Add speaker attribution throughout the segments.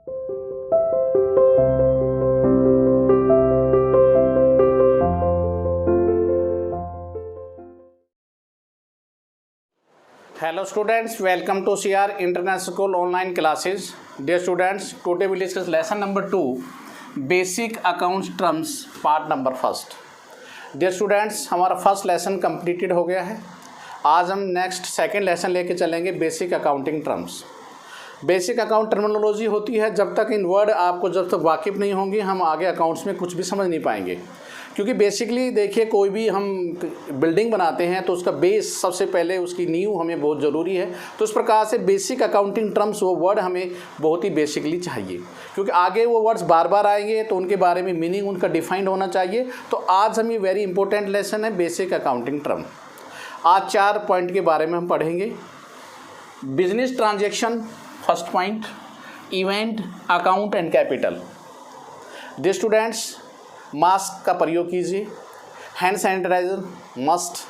Speaker 1: Hello students, welcome to CR International School online classes. Dear students, today we discuss lesson number 2, basic accounts terms, part number 1. Dear students, हमारा first lesson completed हो गया है. आज हम next second lesson लेके चलेंगे basic accounting terms. Basic account terminology होती है, जब तक इन वर्ड आपको जब तक वाकिफ़ नहीं होंगी हम आगे अकाउंट्स में कुछ भी समझ नहीं पाएंगे. क्योंकि बेसिकली देखिए, कोई भी हम बिल्डिंग बनाते हैं तो उसका बेस सबसे पहले उसकी नींव हमें बहुत ज़रूरी है. तो इस प्रकार से बेसिक अकाउंटिंग टर्म्स वो वर्ड हमें बहुत ही बेसिकली चाहिए, क्योंकि आगे वो वर्ड्स बार बार आएंगे तो उनके बारे में मीनिंग उनका डिफाइंड होना चाहिए. तो आज हम ये वेरी इंपॉर्टेंट लेसन है बेसिक अकाउंटिंग टर्म. आज 4 पॉइंट के बारे में हम पढ़ेंगे. Business transaction first point, event, account and capital. Dear students, mask का प्रयोग कीजिए, hand sanitizer must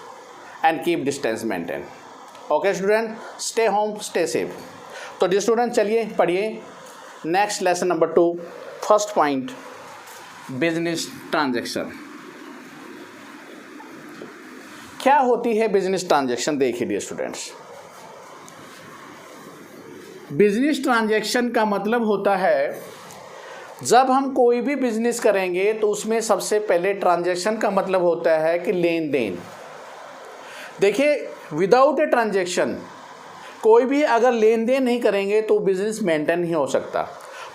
Speaker 1: and keep distance maintain. Okay student, stay home, stay safe. तो डियर स्टूडेंट, चलिए पढ़िए next lesson number 2, first point, business transaction. क्या होती है business transaction? देखिए डियर स्टूडेंट्स, बिजनेस ट्रांजैक्शन का मतलब होता है जब हम कोई भी बिजनेस करेंगे तो उसमें सबसे पहले ट्रांजैक्शन का मतलब होता है कि लेन देन. देखिए, विदाउट ए ट्रांजैक्शन कोई भी अगर लेन देन नहीं करेंगे तो बिजनेस मेंटेन नहीं हो सकता.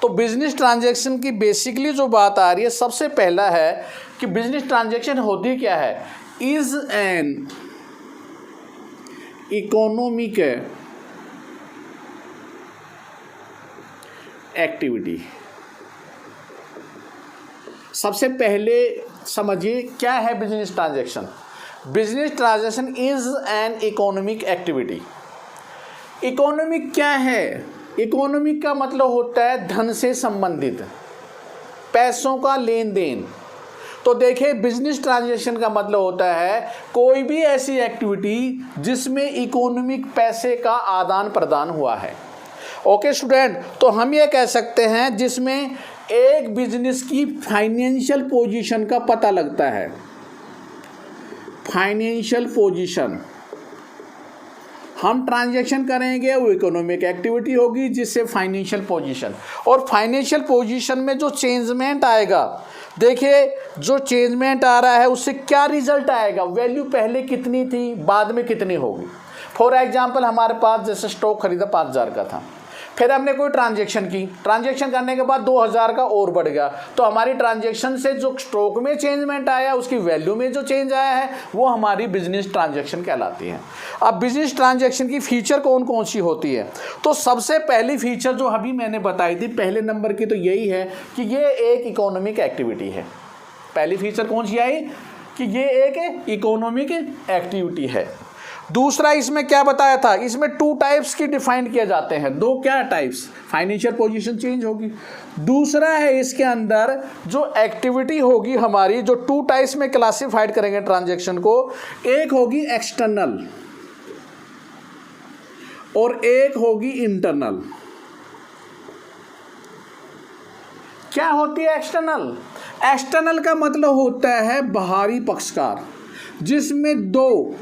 Speaker 1: तो बिजनेस ट्रांजैक्शन की बेसिकली जो बात आ रही है, सबसे पहला है कि बिजनेस ट्रांजैक्शन होती क्या है? Is an economic activity. सबसे पहले समझिए क्या है business transaction. Business transaction is an economic activity. Economic क्या है? इकोनॉमिक का मतलब होता है धन से संबंधित, पैसों का लेन देन. तो देखिए, बिजनेस ट्रांजैक्शन का मतलब होता है कोई भी ऐसी एक्टिविटी जिसमें इकोनॉमिक पैसे का आदान प्रदान हुआ है. ओके स्टूडेंट, तो हम ये कह सकते हैं जिसमें एक बिजनेस की फाइनेंशियल पोजीशन का पता लगता है. फाइनेंशियल पोजीशन हम ट्रांजैक्शन करेंगे, वो इकोनॉमिक एक्टिविटी होगी जिससे फाइनेंशियल पोजीशन. और फाइनेंशियल पोजीशन में जो चेंजमेंट आएगा, देखिए जो चेंजमेंट आ रहा है उससे क्या रिजल्ट आएगा, वैल्यू पहले कितनी थी बाद में कितनी होगी. फॉर एग्जांपल, हमारे पास जैसे स्टॉक खरीदा 5,000 का था, फिर हमने कोई ट्रांजैक्शन की, ट्रांजैक्शन करने के बाद 2,000 का और बढ़ गया, तो हमारी ट्रांजैक्शन से जो स्टॉक में चेंजमेंट आया, उसकी वैल्यू में जो चेंज आया है, वो हमारी बिजनेस ट्रांजैक्शन कहलाती है. अब बिजनेस ट्रांजैक्शन की फीचर कौन कौन सी होती है? तो सबसे पहली फीचर जो अभी मैंने बताई थी पहले नंबर की, तो यही है कि ये एक इकोनॉमिक एक्टिविटी है. पहली फीचर कौन सी आई? कि ये एक इकोनॉमिक एक्टिविटी है. दूसरा इसमें क्या बताया था? इसमें 2 टाइप्स की डिफाइन किए जाते हैं. 2 क्या टाइप्स? फाइनेंशियल पोजीशन चेंज होगी. दूसरा है इसके अंदर जो एक्टिविटी होगी हमारी, जो 2 टाइप्स में क्लासिफाइड करेंगे ट्रांजैक्शन को. एक होगी एक्सटर्नल और एक होगी इंटरनल. क्या होती है एक्सटर्नल? एक्सटर्नल का मतलब होता है बाहरी पक्षकार, जिसमें 2,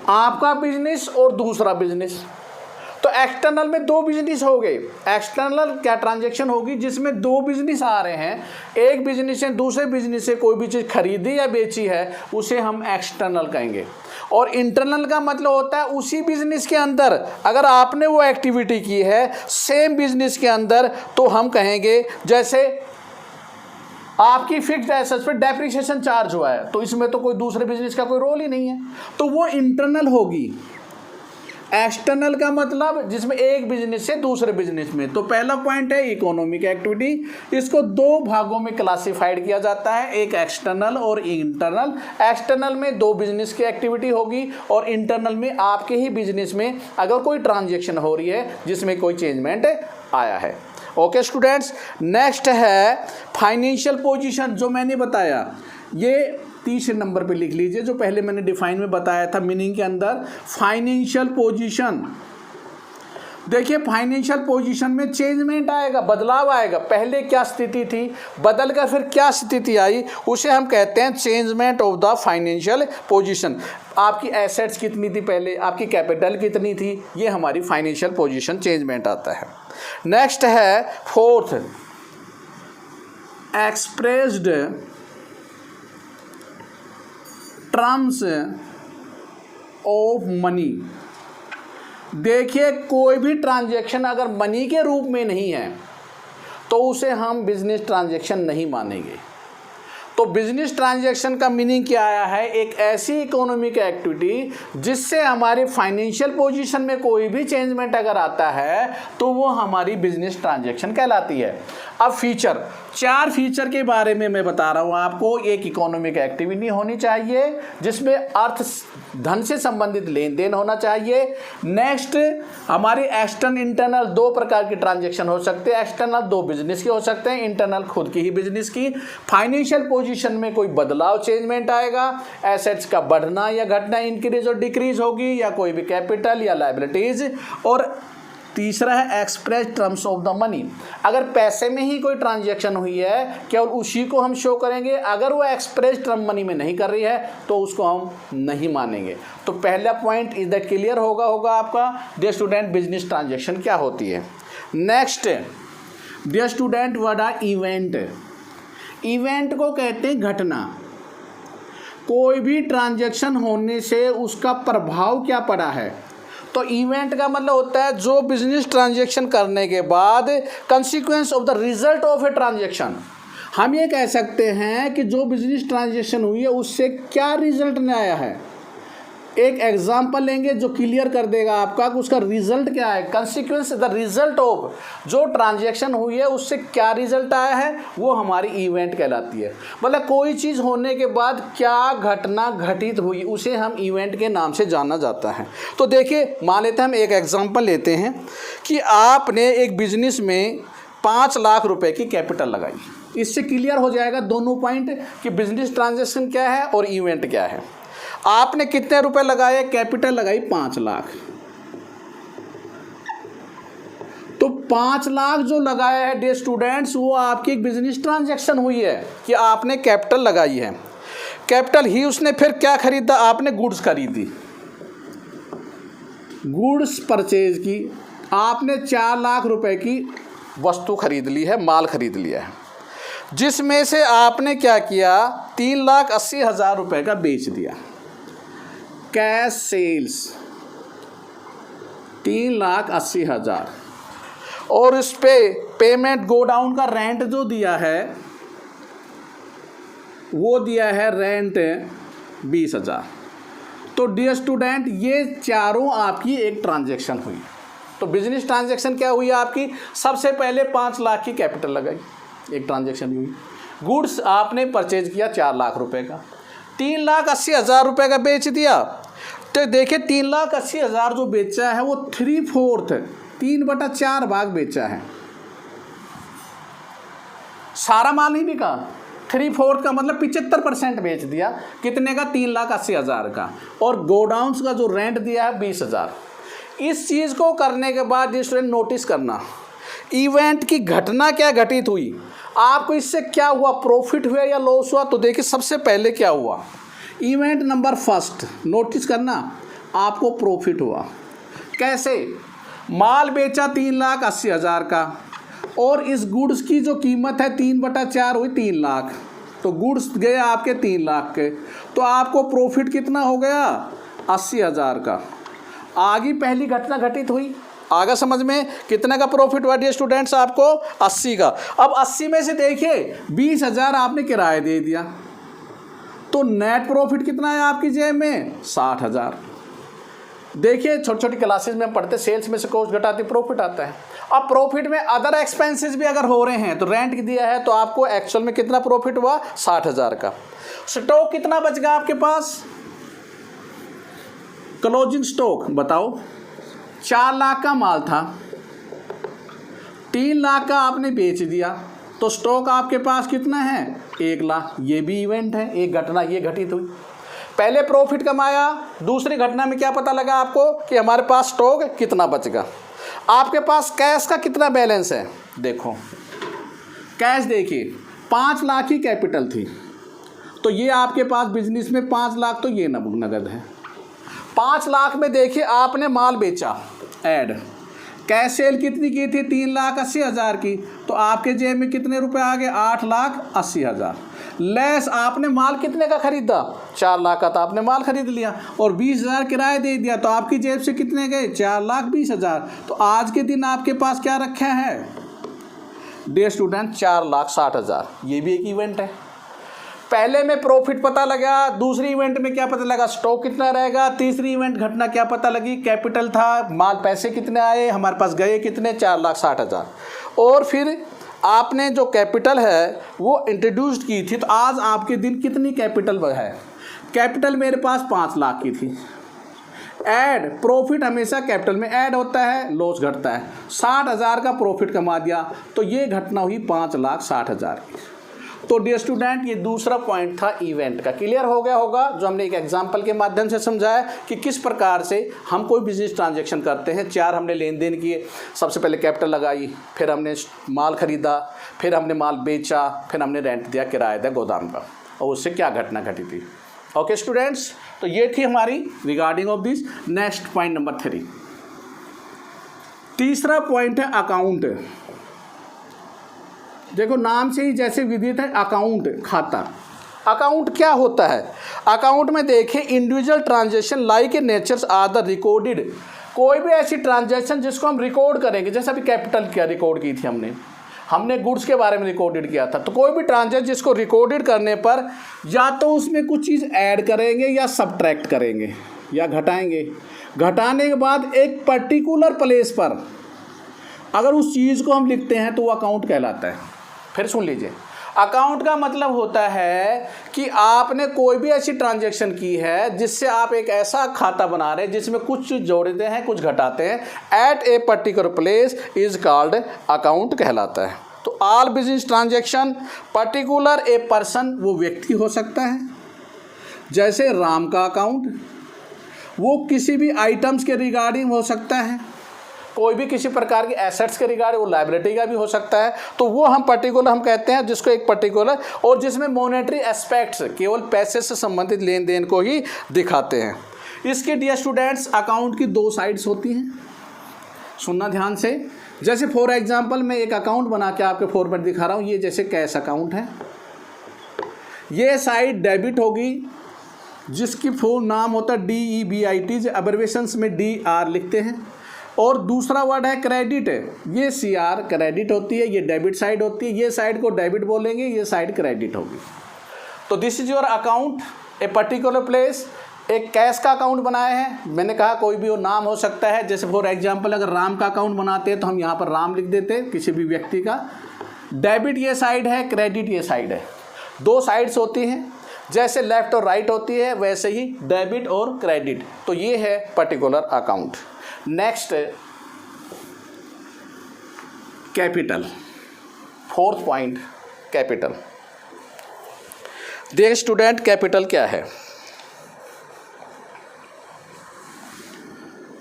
Speaker 1: आपका बिजनेस और दूसरा बिजनेस. तो एक्सटर्नल में 2 बिजनेस हो गए. एक्सटर्नल क्या ट्रांजैक्शन होगी जिसमें 2 बिजनेस आ रहे हैं, एक बिजनेस से दूसरे बिजनेस से कोई भी चीज़ खरीदी या बेची है, उसे हम एक्सटर्नल कहेंगे. और इंटरनल का मतलब होता है उसी बिजनेस के अंदर अगर आपने वो एक्टिविटी की है सेम बिजनेस के अंदर, तो हम कहेंगे जैसे आपकी फिक्स्ड एसेट्स पे डेप्रिसिएशन चार्ज हुआ है, तो इसमें तो कोई दूसरे बिजनेस का कोई रोल ही नहीं है, तो वो इंटरनल होगी. एक्सटर्नल का मतलब जिसमें एक बिजनेस से दूसरे बिजनेस में. तो पहला पॉइंट है इकोनॉमिक एक्टिविटी. इसको 2 भागों में क्लासिफाइड किया जाता है, एक एक्सटर्नल और इंटरनल. एक्सटर्नल में 2 बिजनेस की एक्टिविटी होगी और इंटरनल में आपके ही बिजनेस में अगर कोई ट्रांजैक्शन हो रही है जिसमें कोई चेंजमेंट आया है. ओके स्टूडेंट्स, नेक्स्ट है फाइनेंशियल पोजीशन. जो मैंने बताया ये तीसरे नंबर पे लिख लीजिए, जो पहले मैंने डिफाइन में बताया था मीनिंग के अंदर. फाइनेंशियल पोजीशन देखिए फाइनेंशियल पोजीशन में चेंजमेंट आएगा, बदलाव आएगा। पहले क्या स्थिति थी, बदल कर फिर क्या स्थिति आई, उसे हम कहते हैं changement of the financial position. आपकी एसेट्स कितनी थी पहले, आपकी कैपिटल कितनी थी, ये हमारी फाइनेंशियल पोजीशन चेंजमेंट आता है। नेक्स्ट है fourth, expressed terms of money. देखिए कोई भी ट्रांजैक्शन अगर मनी के रूप में नहीं है तो उसे हम बिजनेस ट्रांजैक्शन नहीं मानेंगे। तो बिजनेस ट्रांजैक्शन का मीनिंग क्या आया है, एक ऐसी इकोनॉमिक एक्टिविटी जिससे हमारे फाइनेंशियल पोजीशन में कोई भी चेंजमेंट अगर आता है तो वो हमारी बिजनेस ट्रांजैक्शन कहलाती है। अब फीचर, 4 फीचर के बारे में मैं बता रहा हूँ आपको। एक इकोनॉमिक एक्टिविटी होनी चाहिए जिसमें अर्थ धन से संबंधित लेन देन होना चाहिए। नेक्स्ट हमारे एक्सटर्नल इंटरनल 2 प्रकार के ट्रांजैक्शन हो सकते हैं। एक्सटर्नल 2 बिजनेस के हो सकते हैं, इंटरनल खुद की ही बिजनेस की। फाइनेंशियल पोजीशन में कोई बदलाव चेंजमेंट आएगा, एसेट्स का बढ़ना या घटना, इंक्रीज और डिक्रीज होगी, या कोई भी कैपिटल या लायबिलिटीज। और तीसरा है express terms of the money. अगर पैसे में ही कोई ट्रांजैक्शन हुई है केवल उसी को हम शो करेंगे, अगर वो एक्सप्रेस टर्म मनी में नहीं कर रही है तो उसको हम नहीं मानेंगे। तो पहला पॉइंट इज दैट क्लियर होगा आपका डियर स्टूडेंट, बिजनेस ट्रांजैक्शन क्या होती है। Next dear student, what are event. Event को कहते हैं घटना। कोई भी ट्रांजैक्शन होने से उसका प्रभाव क्या पड़ा है। तो इवेंट का मतलब होता है जो बिजनेस ट्रांजैक्शन करने के बाद consequence of the result of a transaction. हम ये कह सकते हैं कि जो बिजनेस ट्रांजैक्शन हुई है उससे क्या रिजल्ट में आया है। एक एग्जांपल लेंगे जो क्लियर कर देगा आपका कि उसका रिजल्ट क्या है। कंसिक्वेंस द रिजल्ट ऑफ जो ट्रांजैक्शन हुई है उससे क्या रिजल्ट आया है, वो हमारी इवेंट कहलाती है। मतलब कोई चीज़ होने के बाद क्या घटना घटित हुई उसे हम इवेंट के नाम से जाना जाता है। तो देखिए मान लेते हैं, हम एक एग्जांपल लेते हैं कि आपने एक बिजनेस में 5 लाख रुपए की कैपिटल लगाई। इससे क्लियर हो जाएगा दोनों पॉइंट कि बिजनेस ट्रांजैक्शन क्या है और इवेंट क्या है। आपने कितने रुपए लगाए, कैपिटल लगाई 5 लाख। तो 5 लाख जो लगाया है डियर स्टूडेंट्स, वो आपकी एक बिजनेस ट्रांजैक्शन हुई है कि आपने कैपिटल लगाई है। कैपिटल ही उसने फिर क्या खरीदा, आपने गुड्स खरीदी, गुड्स परचेज की। आपने 4 लाख रुपए की वस्तु खरीद ली है, माल खरीद लिया है, जिसमें से आपने क्या किया, 3,80,000 रुपए का बेच दिया। Cash sales 3,80,000। और इस पे पेमेंट गोडाउन का रेंट जो दिया है वो दिया है रेंट 20,000। तो डियर स्टूडेंट ये चारों आपकी एक ट्रांजैक्शन हुई। तो बिजनेस ट्रांजैक्शन क्या हुई आपकी, सबसे पहले 5 लाख की कैपिटल लगाई, एक ट्रांजैक्शन हुई। गुड्स आपने परचेज किया 4 लाख रुपए का, 3,80,000 रुपए का बेच दिया। तो देखिए 3,80,000 जो बेचा है वो 3/4 3/4 भाग बेचा है, सारा माल नहीं बिका। 3/4 का मतलब 75% बेच दिया। कितने का, 3,80,000 का। और गोडाउन्स का जो रेंट दिया है 20,000। इस चीज़ को करने के बाद स्टूडेंट नोटिस करना इवेंट की घटना क्या घटित हुई, आपको इससे क्या हुआ, प्रॉफिट हुआ या लॉस हुआ। तो देखिए सबसे पहले क्या हुआ, इवेंट नंबर फर्स्ट नोटिस करना, आपको प्रॉफिट हुआ। कैसे, माल बेचा 3,80,000 का और इस गुड्स की जो कीमत है 3/4 हुई 3 लाख। तो गुड्स गए आपके 3 लाख के, तो आपको प्रॉफिट कितना हो गया, 80,000 का। आगे पहली घटना घटित हुई, आगे समझ में कितने का प्रॉफिट हुआ डियर स्टूडेंट्स, आपको 80 का। अब 80 में से देखिए 20,000 आपने किराया दे दिया, तो नेट प्रॉफिट कितना है आपकी जेब में, 60,000। देखिए छोटी छोटी क्लासेस में हम पढ़ते, सेल्स में से कॉस्ट घटाते प्रॉफिट आता है। अब प्रॉफिट में अदर एक्सपेंसेस भी अगर हो रहे हैं, तो रेंट दिया है तो आपको एक्चुअल में कितना प्रॉफिट हुआ, 60,000 का। स्टॉक कितना बच गया आपके पास, क्लोजिंग स्टॉक बताओ, 4 लाख का माल था, 3 लाख का आपने बेच दिया, तो स्टॉक आपके पास कितना है, 1 लाख। ये भी इवेंट है, एक घटना ये घटित हुई। पहले प्रॉफिट कमाया, दूसरी घटना में क्या पता लगा आपको कि हमारे पास स्टॉक कितना बचेगा। आपके पास कैश का कितना बैलेंस है, देखो कैश देखिए 5 लाख की कैपिटल थी, तो ये आपके पास बिजनेस में 5 लाख, तो ये नगद है। 5 लाख में देखिए आपने माल बेचा, ऐड कैश सेल कितनी की थी, 3,80,000 की, तो आपके जेब में कितने रुपए आ गए, 8,80,000। लेस आपने माल कितने का खरीदा, 4 लाख का, तो आपने माल खरीद लिया और 20,000 किराया दे दिया, तो आपकी जेब से कितने गए, 4,20,000। तो आज के दिन आपके पास क्या रखा है डियर स्टूडेंट, 4,60,000। ये भी एक इवेंट है। पहले में प्रॉफिट पता लगा, दूसरी इवेंट में क्या पता लगा, स्टॉक कितना रहेगा, तीसरी इवेंट घटना क्या पता लगी, कैपिटल था, माल पैसे कितने आए, हमारे पास गए कितने, 4,60,000। और फिर आपने जो कैपिटल है वो इंट्रोड्यूस की थी, तो आज आपके दिन कितनी कैपिटल है, कैपिटल मेरे पास 5 लाख की थी। ऐड प्रॉफिट हमेशा कैपिटल में ऐड होता है, लॉस घटता है। 60,000 का प्रॉफिट कमा दिया, तो ये घटना हुई 5,60,000 की। तो डियर स्टूडेंट, ये दूसरा पॉइंट था इवेंट का। क्लियर हो गया होगा, जो हमने एक एग्जांपल के माध्यम से समझाया कि किस प्रकार से हम कोई बिजनेस ट्रांजैक्शन करते हैं। 4 हमने लेन देन किए, सबसे पहले कैपिटल लगाई, फिर हमने माल खरीदा, फिर हमने माल बेचा, फिर हमने रेंट दिया, किराया दिया गोदाम का, और उससे क्या घटना घटी थी। ओके स्टूडेंट्स, तो ये थी हमारी regarding of this. Next point number 3, तीसरा पॉइंट है अकाउंट। देखो नाम से ही जैसे विदित है, अकाउंट खाता। अकाउंट क्या होता है, अकाउंट में देखिए individual transaction like a natures are the recorded. कोई भी ऐसी ट्रांजैक्शन जिसको हम रिकॉर्ड करेंगे, जैसे अभी कैपिटल क्या रिकॉर्ड की थी हमने गुड्स के बारे में रिकॉर्डेड किया था, तो कोई भी ट्रांजैक्शन जिसको रिकॉर्डेड करने पर या तो उसमें कुछ चीज़ ऐड करेंगे या सब्ट्रैक्ट करेंगे या घटाएंगे। घटाने के बाद एक पर्टिकुलर प्लेस पर अगर उस चीज़ को हम लिखते हैं तो वो अकाउंट कहलाता है। फिर सुन लीजिए, अकाउंट का मतलब होता है कि आपने कोई भी ऐसी ट्रांजैक्शन की है जिससे आप एक ऐसा खाता बना रहे हैं जिसमें कुछ जोड़ते हैं कुछ घटाते हैं, at a particular place is called account कहलाता है। तो all business transaction particular a person, वो व्यक्ति हो सकता है, जैसे राम का अकाउंट, वो किसी भी आइटम्स के रिगार्डिंग हो सकता है, कोई भी किसी प्रकार की एसेट्स के रिगार्डिंग, वो लाइबिलिटी का भी हो सकता है, तो वो हम पर्टिकुलर हम कहते हैं जिसको एक पर्टिकुलर, और जिसमें मॉनेटरी एस्पेक्ट्स केवल पैसे से संबंधित लेन देन को ही दिखाते हैं। इसके डियर स्टूडेंट्स अकाउंट की 2 साइड्स होती हैं, सुनना ध्यान से। जैसे फॉर एग्जांपल मैं एक अकाउंट बना के आपके फॉर्मेट दिखा रहा हूँ, ये जैसे कैश अकाउंट है, ये साइड डेबिट होगी जिसकी फुल नाम होता है DEBIT, अब्रिविएशंस में DR लिखते हैं, और दूसरा वर्ड है क्रेडिट, ये CR क्रेडिट होती है, ये डेबिट साइड होती है, ये साइड को डेबिट बोलेंगे, ये साइड क्रेडिट होगी। तो this is your account, A particular place. एक कैश का अकाउंट बनाया है, मैंने कहा कोई भी वो नाम हो सकता है, जैसे फॉर एग्जांपल अगर राम का अकाउंट बनाते हैं तो हम यहाँ पर राम लिख देते हैं, किसी भी व्यक्ति का। डेबिट ये साइड है, क्रेडिट ये साइड है, 2 साइड्स होती हैं, जैसे लेफ्ट और राइट होती है वैसे ही डेबिट और क्रेडिट। तो ये है particular account. Next capital, 4th point capital. देख स्टूडेंट, कैपिटल क्या है,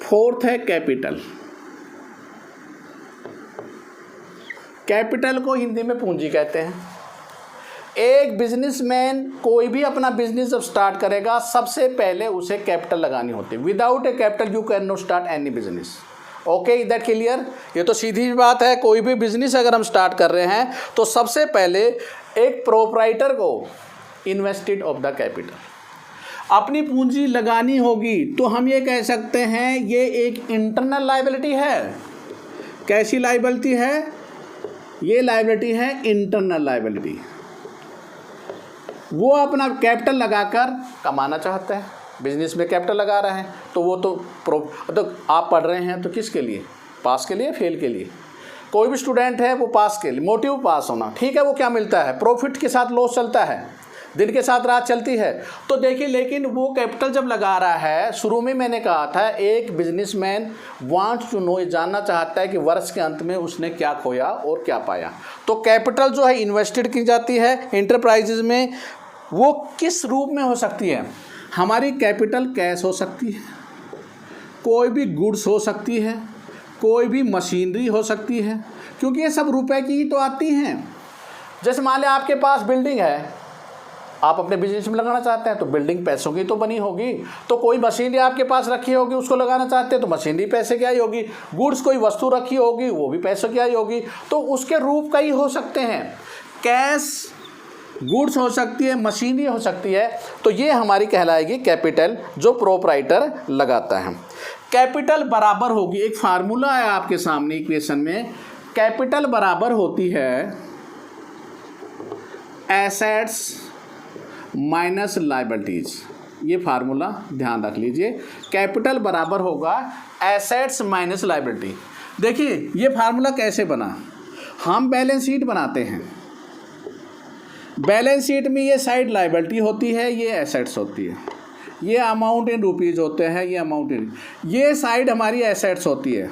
Speaker 1: 4th है कैपिटल। कैपिटल को हिंदी में पूंजी कहते हैं। एक बिजनेसमैन कोई भी अपना बिजनेस जब स्टार्ट करेगा, सबसे पहले उसे कैपिटल लगानी होती है। Without A capital you can not start any business. Okay, is that clear? ये तो सीधी बात है, कोई भी बिजनेस अगर हम स्टार्ट कर रहे हैं तो सबसे पहले एक प्रोप्राइटर को इन्वेस्टेड ऑफ द कैपिटल अपनी पूंजी लगानी होगी। तो हम ये कह सकते हैं ये एक इंटरनल लायबिलिटी है। कैसी लायबिलिटी है? ये लायबिलिटी है इंटरनल लायबिलिटी। वो अपना कैपिटल लगाकर कमाना चाहता है, बिजनेस में कैपिटल लगा रहे हैं, तो वो तो आप पढ़ रहे हैं तो किसके लिए? पास के लिए, फेल के लिए? कोई भी स्टूडेंट है वो पास के लिए, मोटिव पास होना, ठीक है। वो क्या मिलता है? प्रॉफिट के साथ लॉस चलता है, दिन के साथ रात चलती है। तो देखिए, लेकिन वो कैपिटल जब लगा रहा है, शुरू में मैंने कहा था एक बिजनेसमैन वांट्स टू नो, जानना चाहता है कि वर्ष के अंत में उसने क्या खोया और क्या पाया। तो कैपिटल जो है इन्वेस्टेड की जाती है इंटरप्राइजेज में। वो किस रूप में हो सकती है? हमारी कैपिटल कैश हो सकती है, कोई भी गुड्स हो सकती है, कोई भी मशीनरी हो सकती है, क्योंकि ये सब रुपए की ही तो आती हैं। जैसे मान लें आपके पास बिल्डिंग है, आप अपने बिजनेस में लगाना चाहते हैं तो बिल्डिंग पैसों की तो बनी होगी, तो कोई मशीनरी आपके पास रखी होगी उसको लगाना चाहते हैं तो मशीनरी पैसे की आई होगी, गुड्स कोई वस्तु रखी होगी वो भी पैसों की आई होगी, तो उसके रूप कई हो सकते हैं। कैश, गुड्स हो सकती है, मशीनरी हो सकती है, तो ये हमारी कहलाएगी कैपिटल जो प्रोपराइटर लगाता है। कैपिटल बराबर होगी, एक फार्मूला है आपके सामने इक्वेशन में, कैपिटल बराबर होती है एसेट्स माइनस लायबिलिटीज। ये फार्मूला ध्यान रख लीजिए, कैपिटल बराबर होगा एसेट्स माइनस लायबिलिटी। देखिए ये फार्मूला कैसे बना, हम बैलेंस शीट बनाते हैं, बैलेंस शीट में ये साइड लायबिलिटी होती है, ये एसेट्स होती है, ये अमाउंट इन रुपीज़ होते हैं, ये अमाउंट इन, ये साइड हमारी एसेट्स होती है,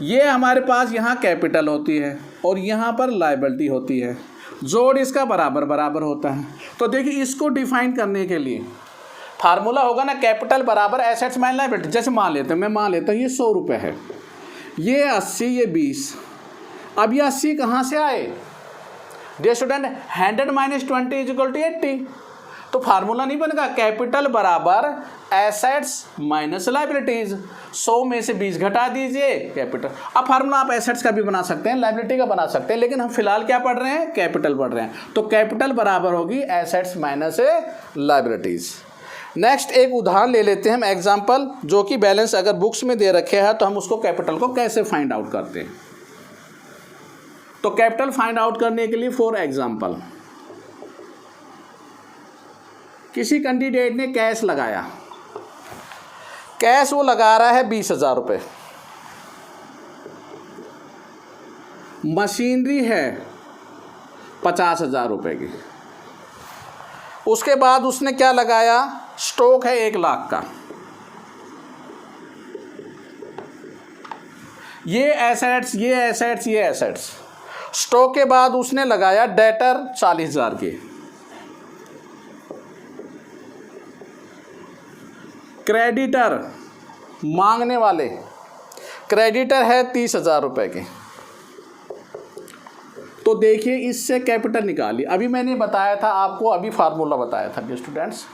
Speaker 1: ये हमारे पास यहाँ कैपिटल होती है और यहाँ पर लायबिलिटी होती है, जोड़ इसका बराबर बराबर होता है। तो देखिए इसको डिफाइन करने के लिए फार्मूला होगा ना, कैपिटल बराबर एसेट्स माइनस लायबिलिटी। जैसे मान लेते हैं, मैं मान लेता हूँ ये 100 रुपये है, ये 80, ये 20। अब ये 80 कहाँ से आए dear student, 100 minus 20 is equal to 80। तो फार्मूला नहीं बनेगा, कैपिटल बराबर एसेट्स माइनस लायबिलिटीज, 100 में से 20 घटा दीजिए कैपिटल। अब फार्मूला आप एसेट्स का भी बना सकते हैं, लायबिलिटी का बना सकते हैं, लेकिन हम फिलहाल क्या पढ़ रहे हैं, कैपिटल पढ़ रहे हैं। तो कैपिटल बराबर होगी एसेट्स माइनस लायबिलिटीज। नेक्स्ट एक उदाहरण ले लेते हैं हम एग्जाम्पल, जो कि बैलेंस अगर बुक्स में दे रखे हैं तो हम उसको कैपिटल को कैसे फाइंड आउट करते हैं। तो कैपिटल फाइंड आउट करने के लिए फॉर एग्जाम्पल, किसी कैंडिडेट ने कैश लगाया, कैश वो लगा रहा है 20,000 रुपये, मशीनरी है 50,000 रुपये की, उसके बाद उसने क्या लगाया, स्टॉक है 1 लाख का, ये एसेट्स, ये एसेट्स, ये एसेट्स। स्टॉक के बाद उसने लगाया डेटर 40,000 की, क्रेडिटर मांगने वाले, क्रेडिटर है 30,000 रुपये के। तो देखिए इससे कैपिटल निकालिए। अभी मैंने बताया था आपको, अभी फार्मूला बताया था डियर स्टूडेंट्स,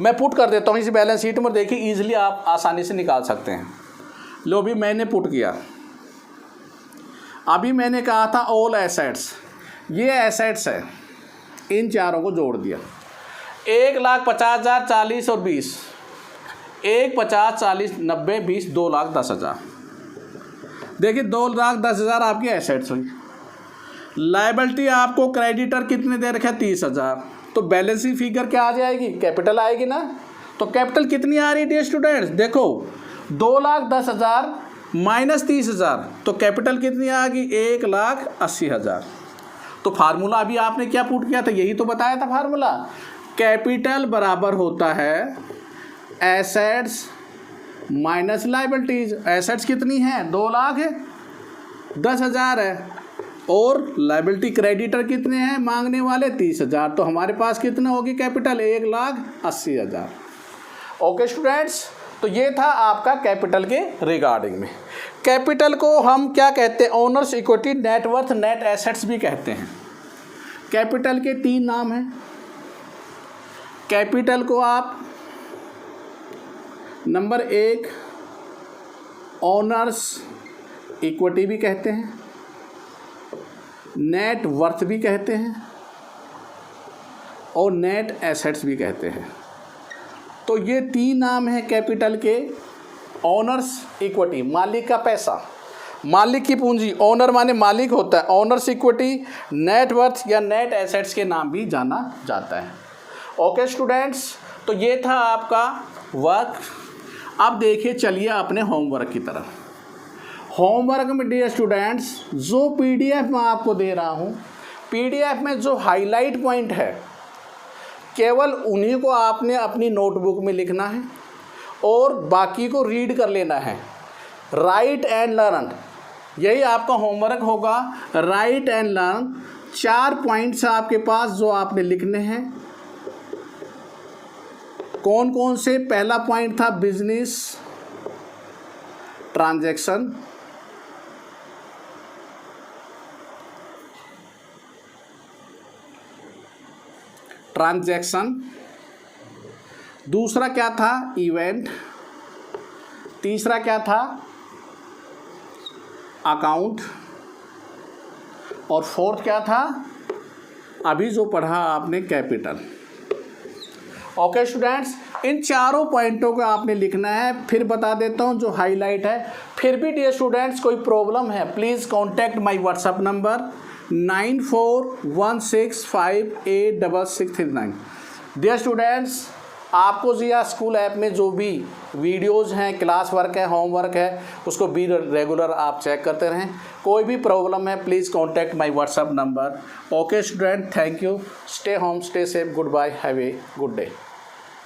Speaker 1: मैं पुट कर देता हूँ इस बैलेंस शीट में, देखिए इजीली आप आसानी से निकाल सकते हैं। लो भी मैंने पुट किया, अभी मैंने कहा था ऑल एसेट्स, ये एसेट्स है, इन चारों को जोड़ दिया, 1,50,000, 40 और 20, 1, 50, 40, 90, 20, 2,10,000। देखिए 2,10,000 आपकी एसेट्स हुई। लायबिलिटी आपको क्रेडिटर कितने दे रखे, 30,000, तो बैलेंसिंग फिगर क्या आ जाएगी, कैपिटल आएगी ना। तो कैपिटल कितनी आ रही है डियर स्टूडेंट्स, देखो 2,10,000 माइनस 30,000, तो कैपिटल कितनी आ गई, 1,80,000। तो फार्मूला अभी आपने क्या पुट किया था, यही तो बताया था फार्मूला, कैपिटल बराबर होता है एसेट्स माइनस लायबिलिटीज। एसेट्स कितनी है, 2,10,000 है, और लायबिलिटी क्रेडिटर कितने हैं, मांगने वाले 30,000, तो हमारे पास कितना होगी कैपिटल, 1,80,000। ओके स्टूडेंट्स, तो ये था आपका कैपिटल के रिगार्डिंग में। कैपिटल को हम क्या कहते हैं, owners equity, net worth, net assets भी कहते हैं। कैपिटल के 3 नाम हैं। कैपिटल को आप नंबर 1 ओनर्स इक्विटी भी कहते हैं, नेट वर्थ भी कहते हैं, और नेट एसेट्स भी कहते हैं। तो ये 3 नाम हैं कैपिटल के। ओनर्स इक्विटी, मालिक का पैसा, मालिक की पूंजी, ओनर माने मालिक होता है, ओनर्स इक्विटी, नेट वर्थ या नेट एसेट्स के नाम भी जाना जाता है। ओके स्टूडेंट्स, तो ये था आपका वर्क। अब देखिए चलिए अपने होमवर्क की तरफ। होमवर्क में डियर स्टूडेंट्स, जो पीडीएफ मैं आपको दे रहा हूँ, पीडीएफ में जो हाईलाइट पॉइंट है केवल उन्हीं को आपने अपनी नोटबुक में लिखना है और बाकी को रीड कर लेना है। राइट एंड लर्न, यही आपका होमवर्क होगा। राइट एंड लर्न, 4 पॉइंट्स आपके पास जो आपने लिखने हैं। कौन कौन से, पहला पॉइंट था बिजनेस, ट्रांजैक्शन, दूसरा क्या था, इवेंट, तीसरा क्या था, अकाउंट, और फोर्थ क्या था, अभी जो पढ़ा आपने, कैपिटल। ओके स्टूडेंट्स, इन चारों पॉइंटों को आपने लिखना है। फिर बता देता हूँ जो हाईलाइट है। फिर भी डियर स्टूडेंट्स कोई प्रॉब्लम है, please contact my WhatsApp number 9416586639। Dear students, आपको जिया स्कूल ऐप में जो भी वीडियोस हैं, क्लास वर्क है, होमवर्क है, उसको भी रेगुलर आप चेक करते रहें। कोई भी प्रॉब्लम है, please contact my WhatsApp number. Okay student, thank you, stay home, stay safe, goodbye, have a good day.